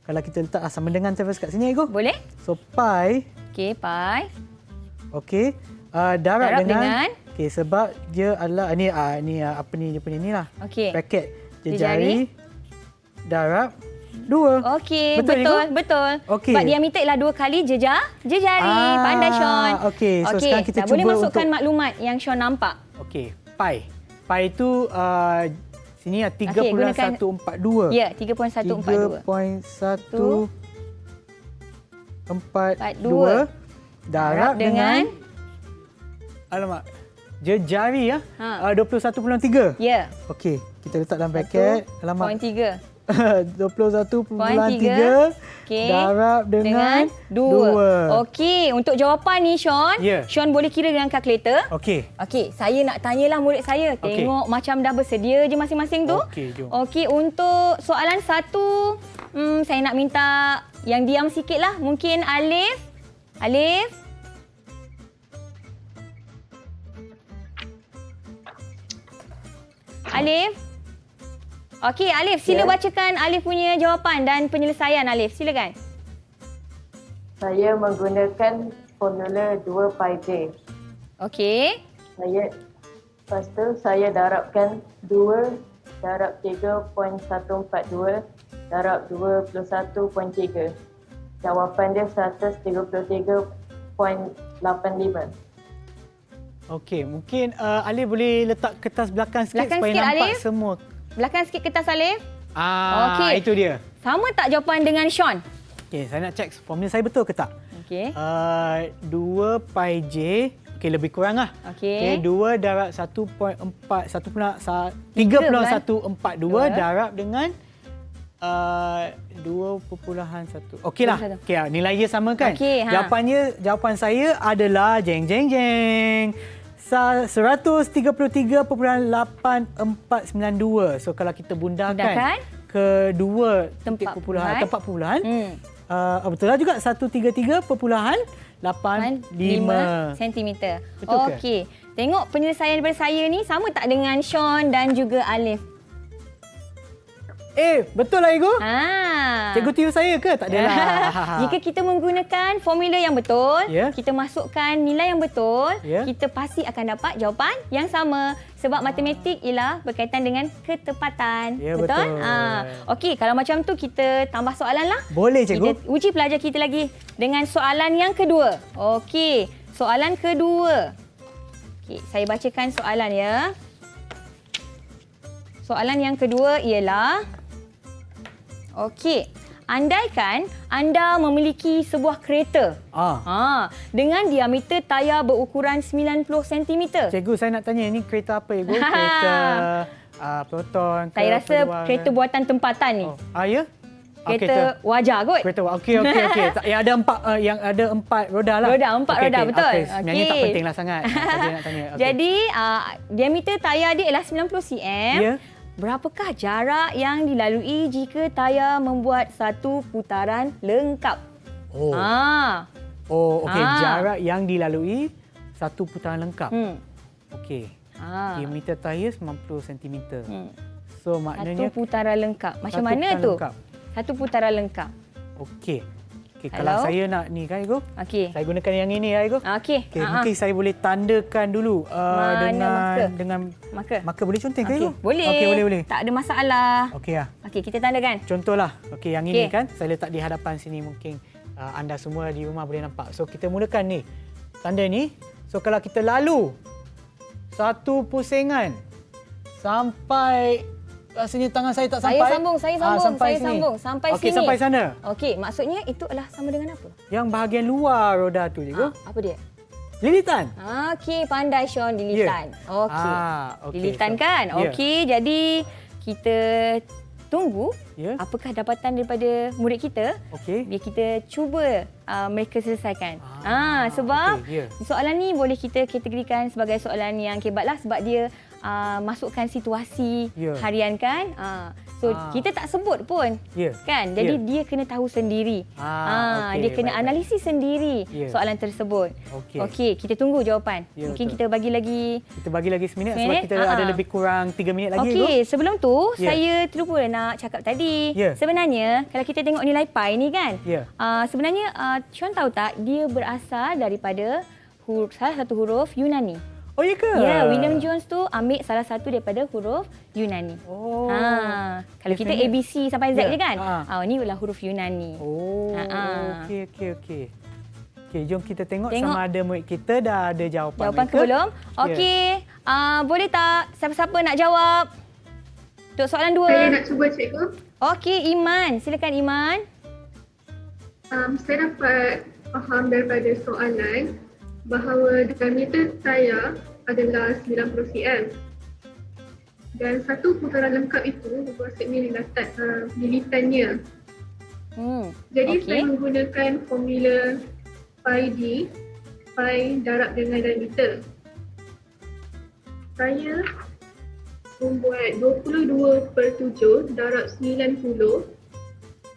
kalau kita letak sama dengan terus kat sini, Igu. Boleh? So, pi. Okey, pi. Okey. Darab dengan okey, sebab dia adalah ni apa ni dia punya ni lah. Okey. Bracket jejari darab 2. Okey, Betul, betul. Okey. Sebab diameter ialah 2 kali jejari. Pandai Sean. Okey, so sekarang kita dah cuba boleh masukkan untuk maklumat yang Sean nampak. okey, pi. Pi itu sini 3.142. Ya, 3.142. 3.142 darab dengan alamak. Jejari 21.3. Ya. Okey, kita letak dalam bracket. Alamak. 0.3. 21.3 Okey. darab dengan 2. Okey, untuk jawapan ni Sean, Ya. Sean boleh kira dengan kalkulator. Okey. Okey, saya nak tanyalah murid saya. Tengok macam dah bersedia je masing-masing tu. Okey, jom. Okey, untuk soalan 1, saya nak minta yang diam sikitlah. Mungkin Alif. Alif. Alif. Okey, Alif, sila bacakan Alif punya jawapan dan penyelesaian Alif. Silakan. Saya menggunakan formula 2 pi j. Okey. Lepas tu saya darabkan 2 darab 3.142 darab 21.3. Jawapan dia 133.85. Okey, mungkin Alif boleh letak kertas belakang sikit Belakang supaya sikit, nampak Alif. semua. Belakang sikit kertas Alif. Okey. Itu dia. Sama tak jawapan dengan Sean? Okey, saya nak check formula saya betul ke tak? Okey. 2 pi j. Okey, lebih kurang lah. Okey. 2 darab 3.142 darab dengan 2.1. Okeylah. Okey, nilai dia sama kan? Okey, Jawapan saya adalah jeng jeng jeng. 133.8492. So kalau kita bundahkan kedua tempat puluhan, betul lah juga 133.85 cm. Betul ke? Okey. Tengok penyelesaian daripada saya ni sama tak dengan Sean dan juga Alif? Betul lah Igu. Cikgu tiru saya ke? Tak adalah. Jika kita menggunakan formula yang betul, Ya. kita masukkan nilai yang betul, Ya. kita pasti akan dapat jawapan yang sama. Sebab matematik ialah berkaitan dengan ketepatan. Ya, betul. Okey, kalau macam tu kita tambah soalan lah. Boleh cikgu. Kita uji pelajar kita lagi dengan soalan yang kedua. Okey, soalan kedua. Okey, saya bacakan soalan ya. Soalan yang kedua ialah okey, andaikan anda memiliki sebuah kereta dengan diameter tayar berukuran 90 cm. Cikgu, saya nak tanya, ini kereta apa Igu? Kereta Proton ke? Saya rasa kereta buatan tempatan ni. Ya? Kereta wajar kot. Kereta okey. Yang ada 4 roda lah. Empat roda, betul. Sebenarnya tak pentinglah sangat. Saja nak tanya. Jadi, diameter tayar dia ialah 90 cm. Ya. Berapakah jarak yang dilalui jika tayar membuat satu putaran lengkap? Okey, jarak yang dilalui satu putaran lengkap. Okey. Diameter tayar 90 cm. So maknanya Satu putaran lengkap. Macam satu mana putaran tu? lengkap. Satu putaran lengkap. Okey. Okey, Hello? kalau saya nak ni kan Igo. Okey. Saya gunakan yang ini ya Igo. Okey. Okey, mungkin saya boleh tandakan dulu Mana dengan marker? marker boleh conteng ke Okey. Igo? Boleh. Okey, boleh. Tak ada masalah. Okey ah. Okey, kita tandakan. Contohlah. Okey, yang ini Okey. kan saya letak di hadapan sini, mungkin anda semua di rumah boleh nampak. So kita mulakan ni. Tanda ni. So kalau kita lalu satu pusingan sampai rasanya tangan saya tak sampai. Saya sambung. Sampai Okey, sini. sampai sana. Okey, maksudnya itu adalah sama dengan apa? Yang bahagian luar roda tu Cikgu. Apa dia? Lilitan. Okey, pandai Sean, lilitan. Okey. Okey. Lilitan So, kan? ya. Okey, jadi kita tunggu Ya. apakah dapatan daripada murid kita. Okey. Biar kita cuba mereka selesaikan. Sebab okey, ya. soalan ni boleh kita kategorikan sebagai soalan yang kebat lah sebab dia masukkan situasi Ya. harian kan. So kita tak sebut pun. Ya. Kan? Jadi Ya. dia kena tahu sendiri. Okey, Dia kena baik-baik. analisis sendiri Ya. soalan tersebut. Okey. Okey, kita tunggu jawapan. Ya, Mungkin betul. kita bagi lagi. Kita bagi lagi seminit sebab Seminit? kita ada lebih kurang 3 minit lagi. Okey, sebelum tu Ya. saya terlupa nak cakap tadi. Ya. Sebenarnya kalau kita tengok nilai pi ni kan. Ya. Sebenarnya Sean tahu tak dia berasal daripada salah satu huruf Yunani. Oh ya ke? Ya, William Jones tu ambil salah satu daripada huruf Yunani. Oh. Kalau kita Biasanya- ABC sampai Z Ya, je kan. ha. Ni adalah huruf Yunani. Oh. Ha. Okey. Okey, jom kita tengok Tengok. sama ada murid kita dah ada jawapan Jawapan ke mereka. belum? Ya. Okey. Boleh tak siapa-siapa nak jawab? Untuk soalan 2. Saya nak cuba cikgu. Okey, Iman. Silakan Iman. Saya dapat faham daripada soalan bahawa diameter tayar adalah 90 cm. Dan satu putaran lengkap itu maksudnya lilitannya. Jadi okey. saya menggunakan formula pi d, pi darab dengan diameter. Saya membuat 22/7 darab 90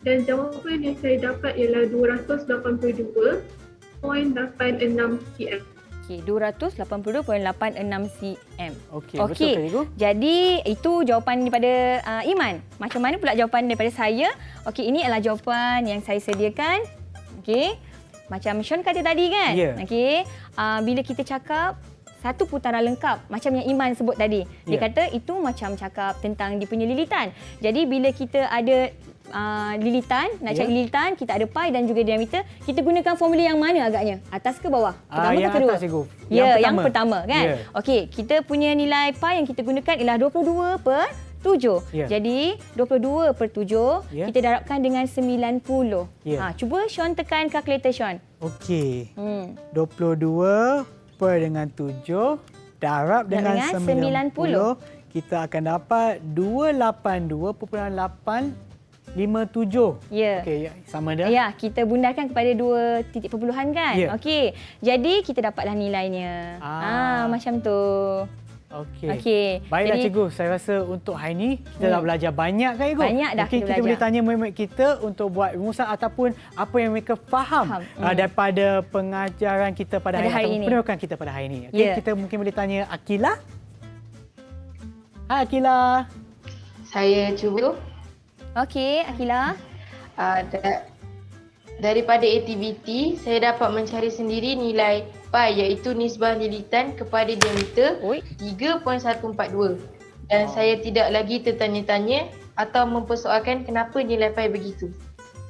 dan jawapan yang saya dapat ialah 282.86 cm. Okey, 282.86 cm. Okey, betul ke Cikgu? Jadi itu jawapan daripada Iman. Macam mana pula jawapan daripada saya? Okey, ini adalah jawapan yang saya sediakan. Okey. Macam Sean kata tadi kan? Ya. Okey. Bila kita cakap satu putaran lengkap macam yang Iman sebut tadi. Dia Ya. kata itu macam cakap tentang dia punya lilitan. Jadi bila kita ada lilitan, nak cari lilitan, kita ada pi dan juga diameter, kita gunakan formula yang mana agaknya? Atas ke bawah? Pertama yang ke kedua? atas, Cikgu. Ya, yang pertama kan? Ya. Okey, kita punya nilai pi yang kita gunakan ialah 22/7. Ya. Jadi 22/7 Ya. kita darabkan dengan 90. Ya. Cuba Sean tekan kalkulator Sean. Okey. 22 per dengan 7 darab dengan 90. Kita akan dapat 282.857. Ya. Okey, sama dah. Ya, kita bundarkan kepada 2 titik perpuluhan kan? Ya. Okey. Jadi kita dapatlah nilainya. Macam tu. Okey. Okey. Baiklah Jadi- Cikgu, saya rasa untuk hari ini kita dah belajar banyak kan Cikgu? Banyak dah Mungkin kita kita belajar. boleh tanya murid-murid kita untuk buat rumusan ataupun apa yang mereka faham Faham. daripada pengajaran kita pada Pada hari ataupun ini. penerokan kita pada hari ini. Okey, Ya. kita mungkin boleh tanya Akila. Hai Akila. Saya cuba Okey, Akila. daripada aktiviti saya dapat mencari sendiri nilai pi iaitu nisbah lilitan kepada diameter Oi. 3.142 dan saya tidak lagi tertanya-tanya atau mempersoalkan kenapa nilai pi begitu.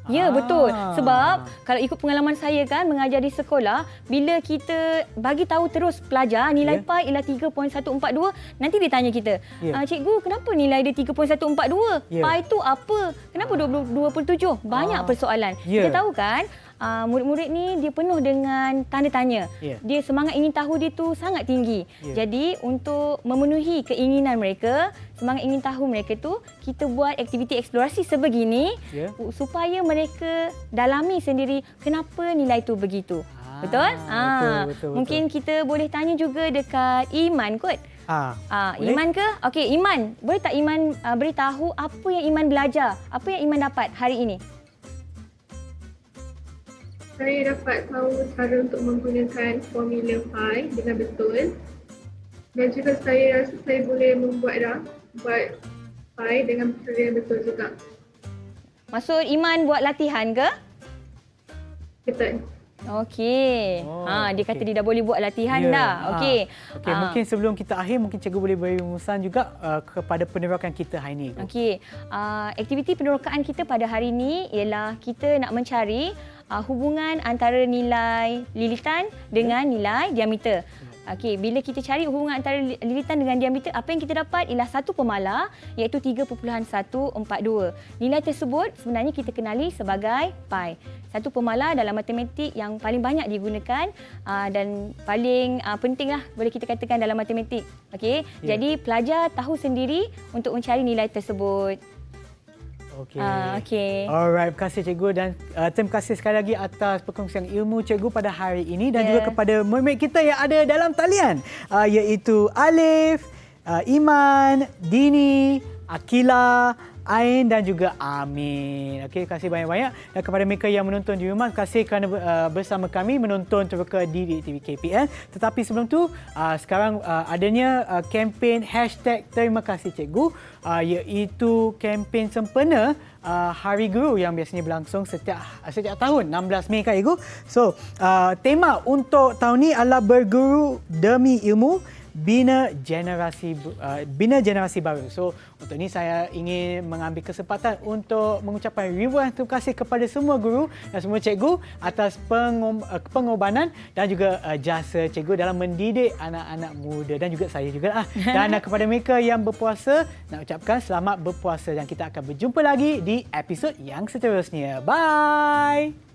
Ya, betul. Sebab kalau ikut pengalaman saya kan mengajar di sekolah, bila kita bagi tahu terus pelajar nilai Ya. pi ialah 3.142, nanti dia tanya kita, Ya. cikgu kenapa nilai dia 3.142? Ya. Pi itu apa? Kenapa 22/7? Banyak persoalan. Ya. Kita tahu kan, murid-murid ni dia penuh dengan tanda tanya. Ya. Dia semangat ingin tahu dia tu sangat tinggi. Ya. Jadi untuk memenuhi keinginan mereka, semangat ingin tahu mereka tu, kita buat aktiviti eksplorasi sebegini Ya. supaya mereka dalami sendiri kenapa nilai tu begitu. Betul? betul. Mungkin kita boleh tanya juga dekat Iman kot. Boleh? Iman ke? Okey, Iman. Boleh tak Iman beritahu apa yang Iman belajar? Apa yang Iman dapat hari ini? Saya dapat tahu cara untuk menggunakan formula pi dengan betul Dan juga saya rasa saya boleh buat pie dengan cara yang betul juga. Maksud Iman buat latihan ke? Betul. Okey. Oh, Dia kata okey. dia dah boleh buat latihan Ya, dah. Okey. Okey, mungkin sebelum kita akhir, mungkin cikgu boleh beri rumusan juga kepada penerokan kita hari ini. Okey. Aktiviti penerokaan kita pada hari ini ialah kita nak mencari hubungan antara nilai lilitan dengan nilai diameter. Okey, bila kita cari hubungan antara lilitan dengan diameter, apa yang kita dapat ialah satu pemalar iaitu 3.142. Nilai tersebut sebenarnya kita kenali sebagai pi. Satu pemalar dalam matematik yang paling banyak digunakan dan paling pentinglah boleh kita katakan dalam matematik. Okey, jadi pelajar tahu sendiri untuk mencari nilai tersebut. Okey. Okey. Alright, terima kasih cikgu dan terima kasih sekali lagi atas perkongsian ilmu cikgu pada hari ini dan juga kepada murid kita yang ada dalam talian iaitu Alif, Iman, Dini, Akila, Ain dan juga Amin. Okey, terima kasih banyak-banyak. Dan kepada mereka yang menonton di rumah, terima kasih kerana bersama kami menonton Teroka Didik TV KPM. Tetapi sebelum tu, sekarang adanya kempen #Terima Kasih Cikgu, iaitu kempen sempena Hari Guru yang biasanya berlangsung setiap tahun 16 Mei kan Cikgu. So, tema untuk tahun ni adalah berguru demi ilmu, bina generasi baru. So, untuk ini saya ingin mengambil kesempatan untuk mengucapkan ribuan terima kasih kepada semua guru dan semua cikgu atas pengorbanan dan juga jasa cikgu dalam mendidik anak-anak muda dan juga saya juga. Dan kepada mereka yang berpuasa, nak ucapkan selamat berpuasa dan kita akan berjumpa lagi di episod yang seterusnya. Bye!